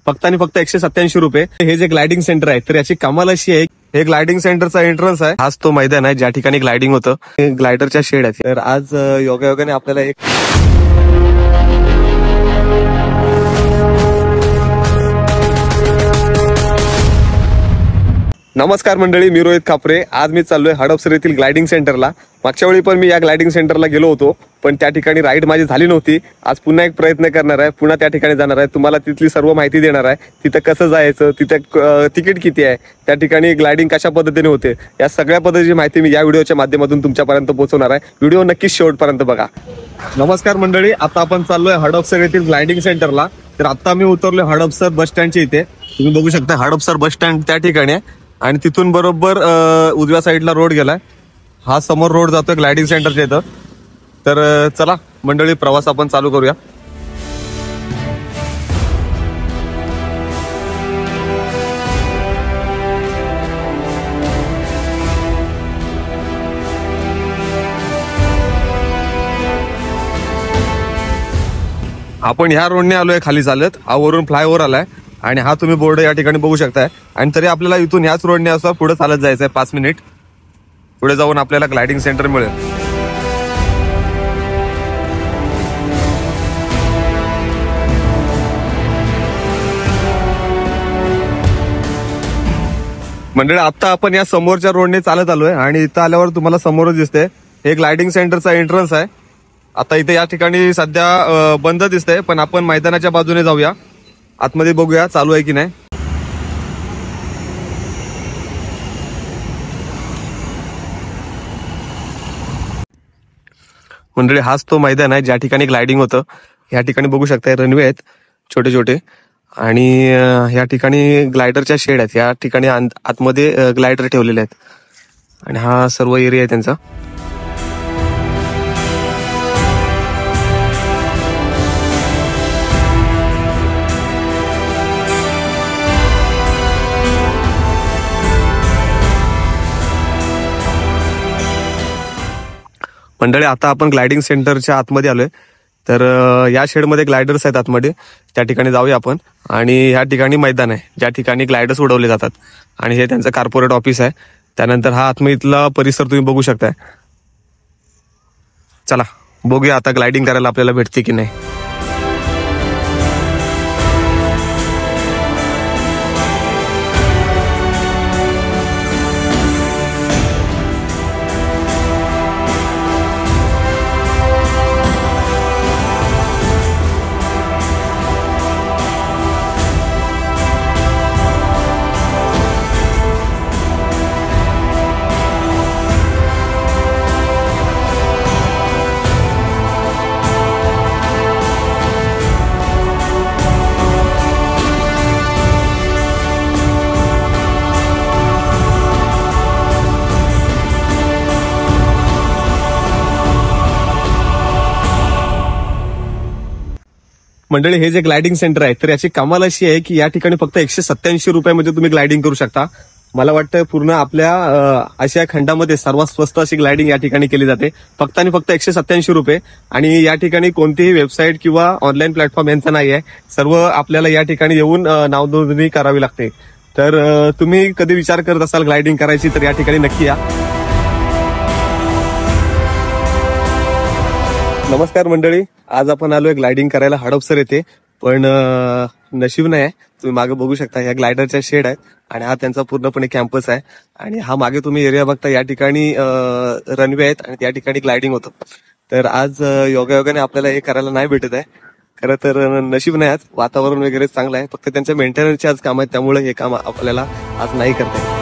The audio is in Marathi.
फक्त आणि फक्त 187 रुपये। हे जे ग्लायडिंग सेंटर आहे तर याची कमाल अशी आहे, हे ग्लायडिंग सेंटरचा एंट्रन्स आहे, हाच तो मैदान आहे ज्या ठिकाणी ग्लायडिंग होतं, ग्लायडरच्या शेड आहेत। तर आज योगायोगाने आपल्याला एक नमस्कार मंडळी, मी रोहित खापरे। आज मी चाललोय हडपसर येथील ग्लायडिंग सेंटरला। मागच्या वेळी पण मी या ग्लायडिंग सेंटरला गेलो होतो, पण त्या ठिकाणी राईड माझी झाली नव्हती। आज पुन्हा एक प्रयत्न करणार आहे, पुन्हा त्या ठिकाणी जाणार आहे, तुम्हाला तिथली सर्व माहिती देणार आहे। तिथं कसं जायचं, तिथं तिकीट किती आहे, त्या ठिकाणी ग्लायडिंग कशा पद्धतीने होते, या सगळ्या पद्धतीची माहिती मी या व्हिडिओच्या माध्यमातून तुमच्यापर्यंत पोहोचवणार आहे। व्हिडिओ नक्कीच शेवटपर्यंत बघा। नमस्कार मंडळी, आता आपण चाललोय हडपसर येथील ग्लायडिंग सेंटरला। तर आता मी उतरलोय हडपसर बस स्टँडच्या इथे, तुम्ही बघू शकता हडपसर बस स्टँड त्या ठिकाणी आहे आणि तिथून बरोबर उजव्या साईडला रोड गेलाय, हा समोर रोड जातोय ग्लायडिंग सेंटरच्या इथं। तर चला मंडळी, प्रवास आपण चालू करूया। आपण ह्या रोडने आलोय खाली चालत, हा वरून फ्लायओव्हर आलाय आणि हा तुम्ही बोर्ड या ठिकाणी बघू शकताय। आणि तरी आपल्याला इथून ह्याच रोडने असं पुढे चालत जायचंय, 5 मिनिट पुढे जाऊन आपल्याला ग्लायडिंग सेंटर मिळेल। मंडळी, आता आपण या समोरच्या रोडने चालत आलोय आणि इथं आल्यावर तुम्हाला समोरच दिसतंय हे ग्लायडिंग सेंटरचा एंट्रन्स आहे। आता इथे या ठिकाणी सध्या बंद दिसतंय, पण आपण मैदानाच्या बाजूने जाऊया, आतमध्ये बघूया चालू आहे की नाही। मंडळी, हाच तो मैदान आहे ज्या ठिकाणी ग्लायडिंग होतं। या ठिकाणी बघू शकताय रनवे आहेत छोटे छोटे आणि या ठिकाणी ग्लायडरच्या शेड आहेत, या ठिकाणी आतमध्ये ग्लायडर ठेवलेले आहेत आणि हा सर्व एरिया आहे त्यांचा। मंडळी, आता आपण ग्लायडिंग सेंटरच्या आतमध्ये आलोय, तर या शेडमध्ये ग्लायडर्स आहेत आतमध्ये, त्या ठिकाणी जाऊया आपण। आणि या ठिकाणी मैदान आहे ज्या ठिकाणी ग्लायडर्स उडवले जातात आणि हे त्यांचं कॉर्पोरेट ऑफिस आहे। त्यानंतर हा आतमधला परिसर तुम्ही बघू शकताय। चला बघूया आता ग्लायडिंग करायला आपल्याला भेटते की नाही। मंडळी, हे जे ग्लायडिंग सेंटर आहे तर याची कमाल अशी आहे की या ठिकाणी फक्त 187 रुपयामध्ये तुम्ही ग्लायडिंग करू शकता। मला वाटतं पूर्ण आपल्या आशिया खंडामध्ये सर्वात स्वस्त अशी ग्लायडिंग या ठिकाणी केली जाते, फक्त आणि फक्त 187 रुपये। आणि या ठिकाणी कोणतीही वेबसाईट किंवा ऑनलाईन प्लॅटफॉर्म यांचा नाही आहे, सर्व आपल्याला या ठिकाणी येऊन नावनोंदणी करावी लागते। तर तुम्ही कधी विचार करत असाल ग्लायडिंग करायची तर या ठिकाणी नक्की या। नमस्कार मंडळी, आज आपण आलोय ग्लायडिंग करायला हडपसर येथे, पण नशीब नाही, तुम्ही मागे बघू शकता या ग्लायडरच्या शेड आहेत आणि हा त्यांचा पूर्णपणे कॅम्पस आहे। आणि हा मागे तुम्ही एरिया बघता, या ठिकाणी रनवे आहेत आणि त्या ठिकाणी ग्लायडिंग होतं। तर आज योगायोगाने आपल्याला हे करायला नाही भेटत आहे। खरं तर नशीब नाही, आज वातावरण वगैरे चांगलं आहे, फक्त त्यांच्या मेंटेनन्सचे आज काम आहेत, त्यामुळे हे काम आपल्याला आज नाही करता येत।